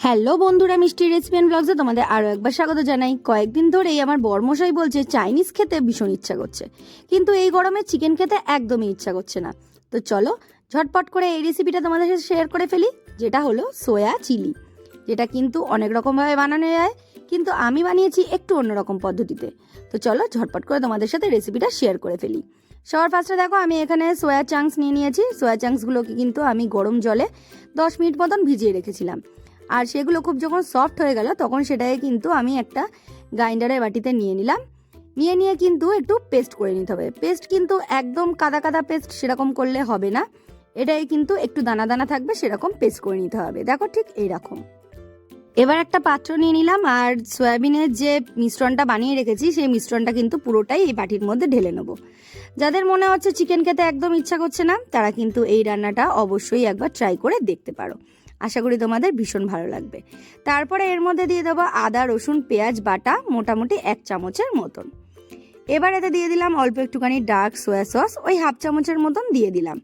Hello বন্ধুরা, মিষ্টি recipe and ব্লগসে তোমাদের আরও একবার স্বাগত জানাই। কয়েকদিন ধরেই আমার বরমশাই বলছে চাইনিজ খেতে ভীষণ ইচ্ছা করছে, কিন্তু এই গরমে চিকেন খেতে একদমই ইচ্ছা করছে না। তো চলো ঝটপট করে এই রেসিপিটা তোমাদের সাথে শেয়ার করে ফেলি, যেটা হলো সোয়া চিলি। যেটা কিন্তু অনেক রকমভাবে বানানো যায়, কিন্তু আমি বানিয়েছি একটু অন্যরকম পদ্ধতিতে। তো চলো ঝটপট করে তোমাদের সাথে রেসিপিটা শেয়ার করে ফেলি। সবার ফার্স্টে দেখো, আমি এখানে সোয়া চাংস নিয়ে নিয়েছি। সোয়া চাংসগুলোকে কিন্তু আমি গরম জলে 10 মিনিট মতন ভিজিয়ে রেখেছিলাম। আর সেগুলো খুব যখন সফট হয়ে গেল তখন সেটাকে কিন্তু আমি একটা গ্রাইন্ডারের বাটিতে নিয়ে নিলাম। নিয়ে কিন্তু একটু পেস্ট করে নিতে হবে। পেস্ট কিন্তু একদম কাদা কাদা পেস্ট সেরকম করলে হবে না, এটাই কিন্তু একটু দানা দানা থাকবে সেরকম পেস্ট করে নিতে হবে। দেখো ঠিক এইরকম। এবার একটা পাত্র নিয়ে নিলাম, আর সয়াবিনের যে মিশ্রণটা বানিয়ে রেখেছি সেই মিশ্রণটা কিন্তু পুরোটাই এই বাটির মধ্যে ঢেলে নেব। যাদের মনে হচ্ছে চিকেন খেতে একদম ইচ্ছা করছে না, তারা কিন্তু এই রান্নাটা অবশ্যই একবার ট্রাই করে দেখতে পারো। আশা করি তোমাদের ভীষণ ভালো লাগবে। তারপরে এর মধ্যে দিয়ে দেবো আদা রসুন পেঁয়াজ বাটা মোটামুটি 1 চামচের মতন। এবার এতে দিয়ে দিলাম অল্প একটুখানি ডার্ক সোয়া সস, ওই 1/2 চামচের মতন দিয়ে দিলাম।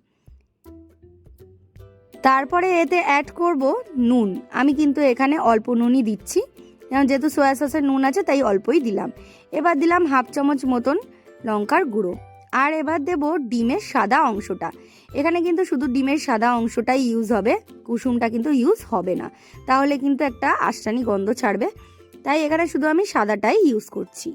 তারপরে এতে অ্যাড করব নুন। আমি কিন্তু এখানে অল্প নুনই দিচ্ছি, যেহেতু সোয়া সসের নুন আছে তাই অল্পই দিলাম। এবার দিলাম 1/2 চামচ মতন লঙ্কার গুঁড়ো। আর এবার দেব ডিমের সাদা অংশটা। এখানে কিন্তু শুধু ডিমের সাদা অংশটাই ইউজ হবে, কুসুমটা কিন্তু ইউজ হবে না, তাহলে কিন্তু একটা আষ্টানি গন্ধ ছাড়বে। তাই এখানে শুধু আমি সাদাটাই ইউজ করছি।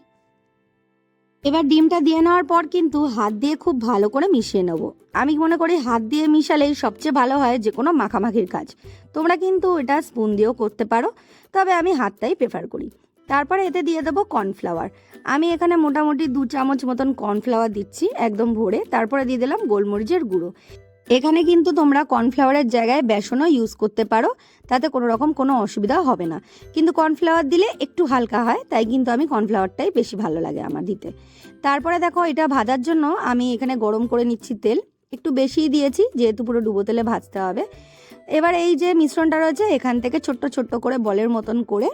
এবার ডিমটা দিয়ে নেওয়ার পর কিন্তু হাত দিয়ে খুব ভালো করে মিশিয়ে নেব। আমি মনে করি হাত দিয়ে মিশালেই সবচেয়ে ভালো হয় যে কোনো মাখামাখির কাজ। তোমরা কিন্তু এটা স্পুন দিয়েও করতে পারো, তবে আমি হাতটাই প্রেফার করি। তারপরে এতে দিয়ে দেবো কর্নফ্লাওয়ার। আমি এখানে মোটামুটি 2 চামচ মতন কর্নফ্লাওয়ার দিচ্ছি একদম ভরে। তারপরে দিয়ে দিলাম গোলমরিচের গুঁড়ো। এখানে কিন্তু তোমরা কর্নফ্লাওয়ারের জায়গায় বেসনও ইউজ করতে পারো, তাতে কোনো রকম কোনো অসুবিধা হবে না। কিন্তু কর্নফ্লাওয়ার দিলে একটু হালকা হয়, তাই কিন্তু আমি কর্নফ্লাওয়ারটাই বেশি ভালো লাগে আমার দিতে। তারপরে দেখো, এটা ভাজার জন্য আমি এখানে গরম করে নিচ্ছি তেল। একটু বেশিই দিয়েছি, যেহেতু পুরো ডুবো তেলে ভাজতে হবে। এবার এই যে মিশ্রণটা রয়েছে এখান থেকে ছোট্ট ছোট্ট করে বলের মতন করে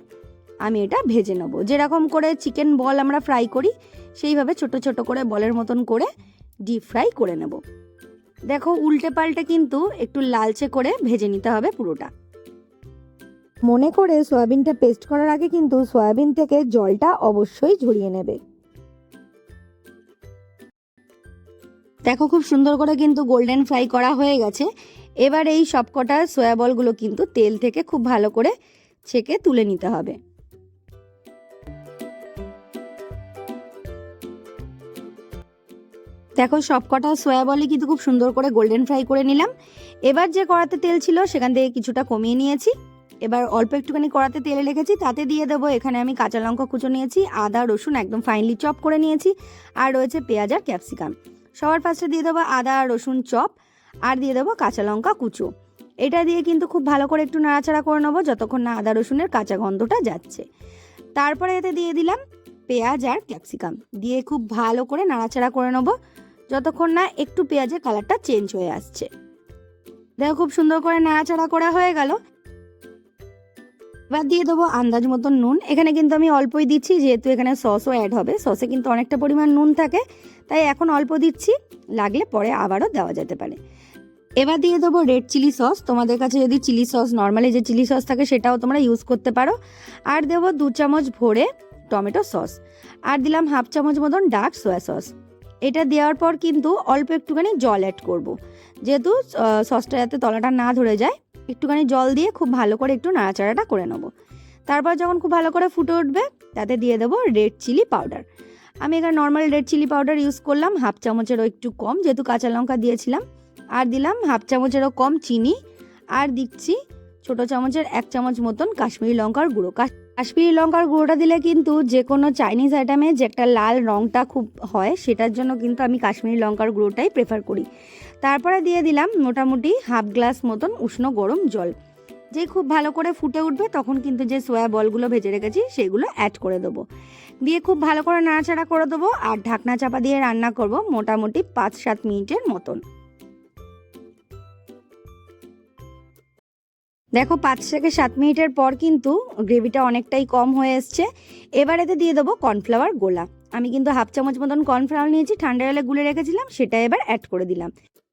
আমি এটা ভেজে নেব। যেরকম করে চিকেন বল আমরা ফ্রাই করি সেইভাবে ছোট ছোট করে বলের মতন করে ডিপ ফ্রাই করে নেব। দেখো উল্টে পাল্টে কিন্তু একটু লালচে করে ভেজে নিতে হবে পুরোটা। মনে করে সয়াবিনটা পেস্ট করার আগে কিন্তু সয়াবিন থেকে জলটা অবশ্যই ঝরিয়ে নেবে। দেখো খুব সুন্দর করে কিন্তু গোল্ডেন ফ্রাই করা হয়ে গেছে। এবার এই সবকটা সয়া বলগুলো কিন্তু তেল থেকে খুব ভালো করে ছেঁকে তুলে নিতে হবে। দেখো সবকটা সয়া বলই কিন্তু খুব সুন্দর করে গোল্ডেন ফ্রাই করে নিলাম। এবার যে কড়াতে তেল ছিল সেখান থেকে কিছুটা কমিয়ে নিয়েছি। এবার অল্প একটুখানি কড়াতে তেলে রেখেছি, তাতে দিয়ে দেবো এখানে আমি কাঁচা লঙ্কা কুচো নিয়েছি, আদা রসুন একদম ফাইনলি চপ করে নিয়েছি, আর রয়েছে পেঁয়াজ আর ক্যাপসিকাম। সবার ফার্স্টে দিয়ে দেবো আদা রসুন চপ, আর দিয়ে দেবো কাঁচা লঙ্কা কুচো। এটা দিয়ে কিন্তু খুব ভালো করে একটু নাড়াচাড়া করে নেবো যতক্ষণ না আদা রসুনের কাঁচা গন্ধটা যাচ্ছে। তারপরে এতে দিয়ে দিলাম পেঁয়াজ আর ক্যাপসিকাম, দিয়ে খুব ভালো করে নাড়াচাড়া করে নেবো যতক্ষণ না একটু পেঁয়াজের কালারটা চেঞ্জ হয়ে আসছে। দেখো খুব সুন্দর করে নাড়াচাড়া করা হয়ে গেল। এবার দিয়ে দেবো আন্দাজ মতন নুন। এখানে কিন্তু আমি অল্পই দিচ্ছি, যেহেতু এখানে সসও অ্যাড হবে। সসে কিন্তু অনেকটা পরিমাণ নুন থাকে, তাই এখন অল্প দিচ্ছি, লাগলে পরে আবারও দেওয়া যেতে পারে। এবার দিয়ে দেবো রেড চিলি সস। তোমাদের কাছে যদি চিলি সস নর্মালি যে চিলি সস থাকে সেটাও তোমরা ইউজ করতে পারো। আর দেবো 2 চামচ ভরে টমেটো সস, আর দিলাম 1/2 চামচ মতন ডার্ক সোয়া সস। এটা দেওয়ার পর কিন্তু অল্প একটুখানি জল অ্যাড করব, যেহেতু সসটা যাতে তলাটা না ধরে যায়। একটুখানি জল দিয়ে খুব ভালো করে একটু নাড়াচাড়াটা করে নেব। তারপর যখন খুব ভালো করে ফুটে উঠবে তাতে দিয়ে দেবো রেড চিলি পাউডার। আমি এখানে normal red chilli powder use করলাম 1/2 চামচেরও একটু কম, যেহেতু কাঁচা লঙ্কা দিয়েছিলাম। আর দিলাম 1/2 চামচেরও কম চিনি, আর দিচ্ছি ছোট চামচের 1 চামচ মতন কাশ্মীরি লঙ্কার গুঁড়ো। কাশ্মীরি লঙ্কার গুঁড়োটা দিলে কিন্তু যে কোনো চাইনিজ আইটেমে যে একটা লাল রঙটা খুব হয়, সেটার জন্য কিন্তু আমি কাশ্মীরি লঙ্কার গুঁড়োটাই প্রেফার করি। তারপরে দিয়ে দিলাম মোটামুটি 1/2 গ্লাস মতন উষ্ণ গরম জল। যে খুব ভালো করে ফুটে উঠবে তখন কিন্তু যে সোয়া বলগুলো ভেজে রেখেছি সেগুলো অ্যাড করে দেবো। দিয়ে খুব ভালো করে নাড়াচাড়া করে দেবো, আর ঢাকনা চাপা দিয়ে রান্না করব মোটামুটি 5-7 মিনিটের মতন। দেখো 5-7 মিনিটের পর কিন্তু গ্রেভিটা অনেকটাই কম হয়ে এসছে। এবার এতে দিয়ে দেবো কর্নফ্লাওয়ার গোলা। আমি কিন্তু 1/2 চামচ মতন কর্নফ্লাওয়ার নিয়েছি, ঠান্ডা জলে গুলে রেখেছিলাম, সেটা এবার অ্যাড করে দিলাম।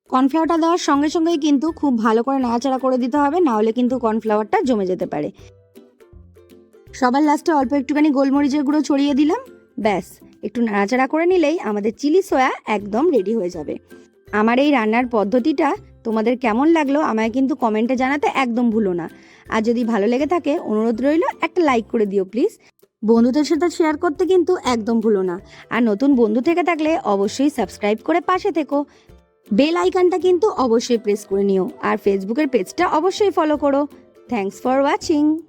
কর্নফ্লাওয়ারটা দেওয়ার সঙ্গে সঙ্গেই কিন্তু খুব ভালো করে নাড়াচাড়া করে দিতে হবে, না হলে কিন্তু কর্নফ্লাওয়ারটা জমে যেতে পারে। সবার লাস্টে অল্প একটুখানি গোলমরিচের গুঁড়ো ছড়িয়ে দিলাম। ব্যাস, একটু নাড়াচাড়া করে নিলেই আমাদের চিলি সয়া একদম রেডি হয়ে যাবে। আমার এই রান্নার পদ্ধতিটা তোমাদের কেমন লাগলো আমায় কিন্তু কমেন্টে জানাতে একদম ভুলো না। আর যদি ভালো লেগে থাকে অনুরোধ রইল একটা লাইক করে দিও প্লিজ। বন্ধুদের সাথে শেয়ার করতে কিন্তু একদম ভুলো না। আর নতুন বন্ধু থেকে থাকলে অবশ্যই সাবস্ক্রাইব করে পাশে থেকো। বেল আইকনটা কিন্তু অবশ্যই প্রেস করে নিও। আর ফেসবুকের পেজটা অবশ্যই ফলো করো। Thanks for watching.